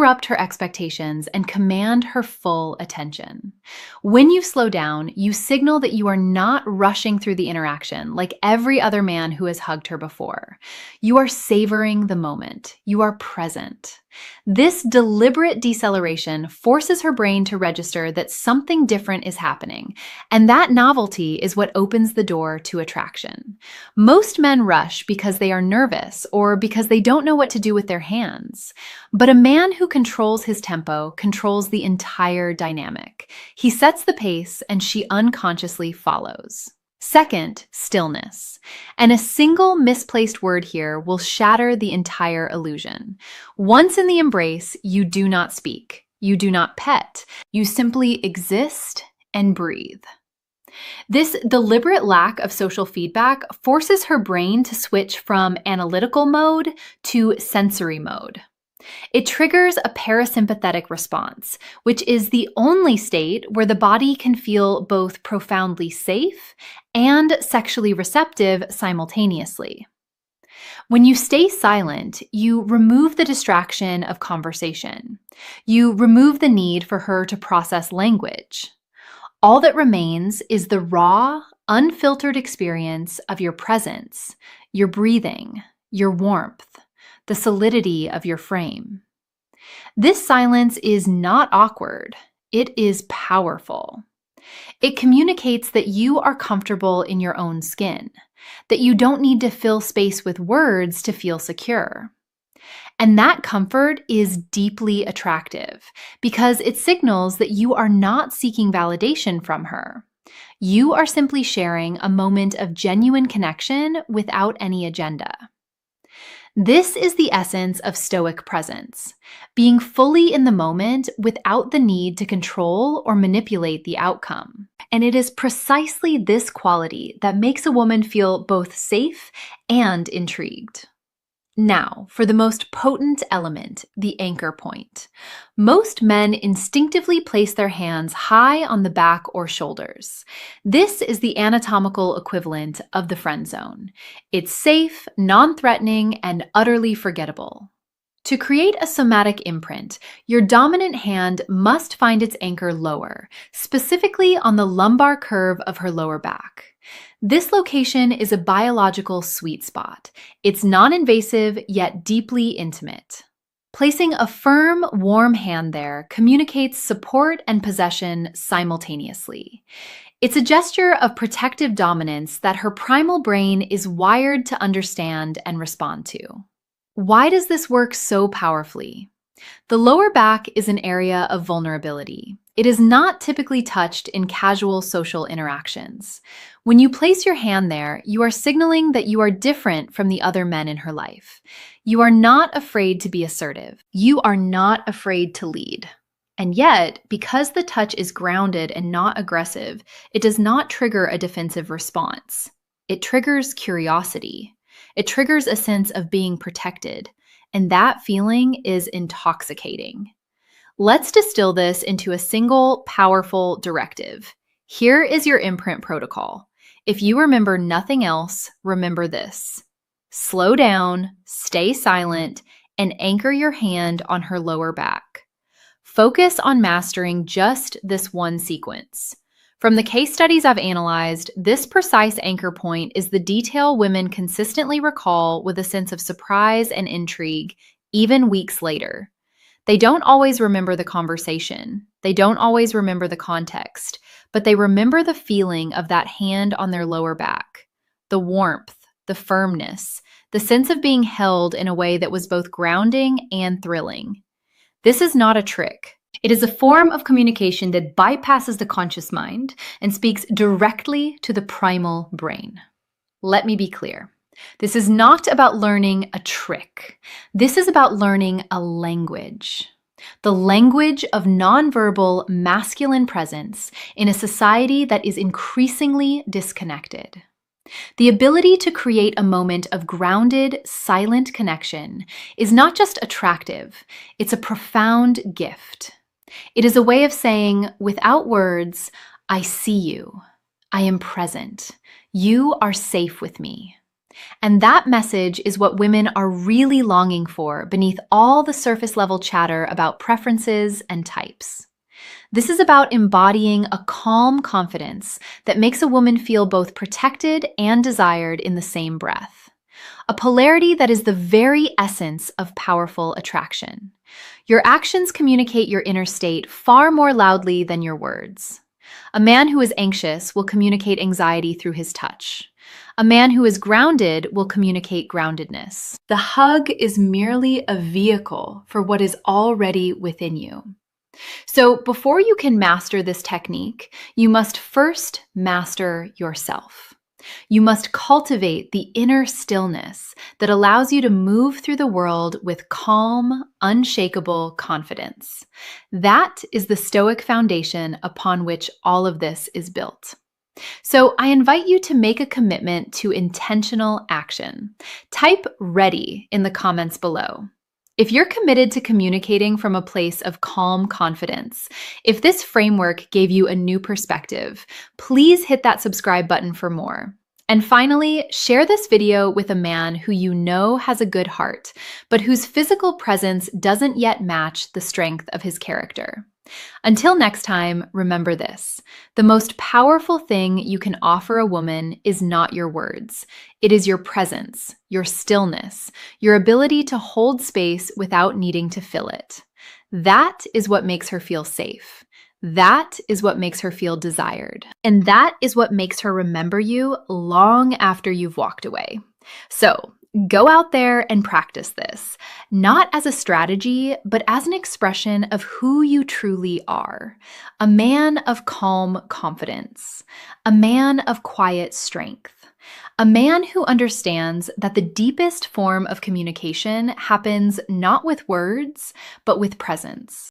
interrupt her expectations and command her full attention. When you slow down, you signal that you are not rushing through the interaction like every other man who has hugged her before. You are savoring the moment. You are present. This deliberate deceleration forces her brain to register that something different is happening, and that novelty is what opens the door to attraction. Most men rush because they are nervous or because they don't know what to do with their hands. But a man who controls his tempo controls the entire dynamic. He sets the pace, and she unconsciously follows. Second, stillness. And a single misplaced word here will shatter the entire illusion. Once in the embrace, you do not speak. You do not pet. You simply exist and breathe. This deliberate lack of social feedback forces her brain to switch from analytical mode to sensory mode. It triggers a parasympathetic response, which is the only state where the body can feel both profoundly safe and sexually receptive simultaneously. When you stay silent, you remove the distraction of conversation. You remove the need for her to process language. All that remains is the raw, unfiltered experience of your presence, your breathing, your warmth, the solidity of your frame. This silence is not awkward. It is powerful. It communicates that you are comfortable in your own skin, that you don't need to fill space with words to feel secure. And that comfort is deeply attractive because it signals that you are not seeking validation from her. You are simply sharing a moment of genuine connection without any agenda. This is the essence of stoic presence, being fully in the moment without the need to control or manipulate the outcome. And it is precisely this quality that makes a woman feel both safe and intrigued. Now, for the most potent element, the anchor point. Most men instinctively place their hands high on the back or shoulders. This is the anatomical equivalent of the friend zone. It's safe, non-threatening, and utterly forgettable. To create a somatic imprint, your dominant hand must find its anchor lower, specifically on the lumbar curve of her lower back. This location is a biological sweet spot. It's non-invasive yet deeply intimate. Placing a firm, warm hand there communicates support and possession simultaneously. It's a gesture of protective dominance that her primal brain is wired to understand and respond to. Why does this work so powerfully? The lower back is an area of vulnerability. It is not typically touched in casual social interactions. When you place your hand there, you are signaling that you are different from the other men in her life. You are not afraid to be assertive. You are not afraid to lead. And yet, because the touch is grounded and not aggressive, it does not trigger a defensive response. It triggers curiosity. It triggers a sense of being protected. And that feeling is intoxicating. Let's distill this into a single, powerful directive. Here is your imprint protocol. If you remember nothing else, remember this. Slow down, stay silent, and anchor your hand on her lower back. Focus on mastering just this one sequence. From the case studies I've analyzed, this precise anchor point is the detail women consistently recall with a sense of surprise and intrigue, even weeks later. They don't always remember the conversation. They don't always remember the context, but they remember the feeling of that hand on their lower back, the warmth, the firmness, the sense of being held in a way that was both grounding and thrilling. This is not a trick. It is a form of communication that bypasses the conscious mind and speaks directly to the primal brain. Let me be clear. This is not about learning a trick. This is about learning a language. The language of nonverbal masculine presence in a society that is increasingly disconnected. The ability to create a moment of grounded, silent connection is not just attractive, it's a profound gift. It is a way of saying, without words, I see you. I am present. You are safe with me. And that message is what women are really longing for beneath all the surface level chatter about preferences and types. This is about embodying a calm confidence that makes a woman feel both protected and desired in the same breath. A polarity that is the very essence of powerful attraction. Your actions communicate your inner state far more loudly than your words. A man who is anxious will communicate anxiety through his touch. A man who is grounded will communicate groundedness. The hug is merely a vehicle for what is already within you. So before you can master this technique, you must first master yourself. You must cultivate the inner stillness that allows you to move through the world with calm, unshakable confidence. That is the Stoic foundation upon which all of this is built. So I invite you to make a commitment to intentional action. Type "ready" in the comments below. If you're committed to communicating from a place of calm confidence, if this framework gave you a new perspective, please hit that subscribe button for more. And finally, share this video with a man who you know has a good heart, but whose physical presence doesn't yet match the strength of his character. Until next time, remember this: the most powerful thing you can offer a woman is not your words. It is your presence, your stillness, your ability to hold space without needing to fill it. That is what makes her feel safe. That is what makes her feel desired. And that is what makes her remember you long after you've walked away. So, go out there and practice this, not as a strategy, but as an expression of who you truly are. A man of calm confidence, a man of quiet strength, a man who understands that the deepest form of communication happens not with words, but with presence.